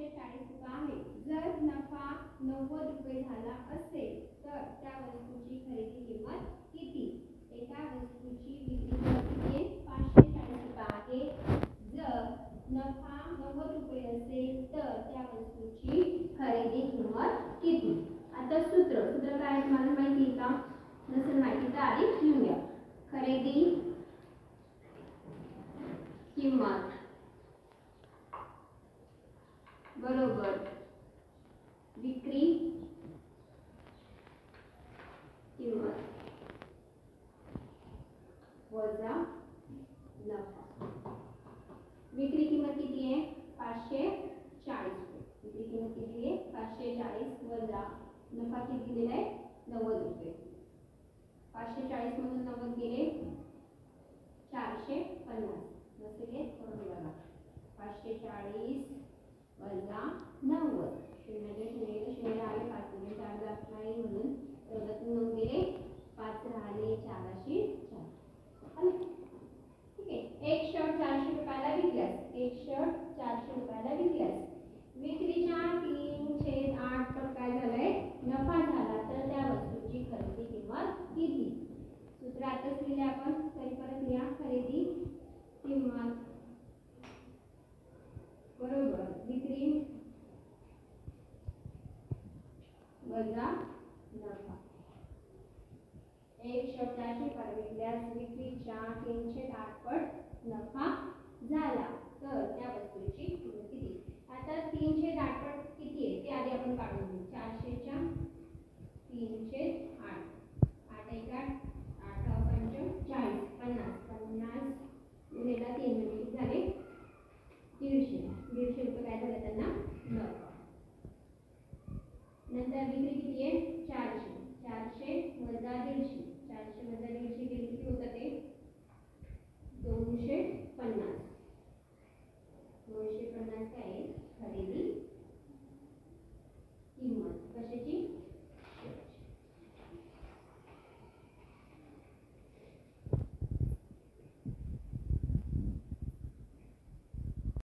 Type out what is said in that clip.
540 रुपये आहे. जर नफा 90 रुपये झाला असेल तर त्या वस्तूची खरेदी किंमत किती? एका वस्तूची विक्री किंमत 540 रुपये आहे. जर नफा 90 रुपये असेल तर त्या वस्तूची खरेदी किंमत किती? आता सूत्र काय आहे तुम्हाला माहिती आहे का? नसेल माहिती तर आधी लिहून घ्या. खरेदी किंमत बरोबर विक्री किंमत वजा नफा. विक्री किंमत किती आहे? 540 रुपये. विक्री किंमत किती आहे? 540 वजा नफा किती दिलेला आहे? 90 रुपये. 540 मधून 90 गेले 450. नसेल करून बघा. 540 वजा 90. शून्य शून्य आले 5 मध्ये 4 जात नाही म्हणून 14तून 9 गेले 5 राहिले 404. ठीक आहे. एक शर्ट 400 रुपयाला विकल्यास विक्रीच्या 3/8 काय झालंय? नफा झाला तर त्या वस्तूची खरेदी किंमत किती? सूत्र आताच लिहिले आपण तरी परत लिहा. खरेदी किंमत बरोबर विक्री वजा नफा. एक शर्ट 400 रुपयाला विकल्यास विक्रीच्या 3/8 पट नफा झाला तर त्या वस्तूची किंमत किती? आता 3/8 पट किती आहे ते आधी आपण काढून घेऊ. 400 च्या 3/8 8 1 8 8 5 40 50 गुणिले 3 म्हणजे झाले 150 रुपये काय झाले त्यांना नफा. नंतर विक्री किती आहे? 400 वजा 150. 400 वजा 150 केले किती होतं ते? 250. 250 काय आहे? खरेदी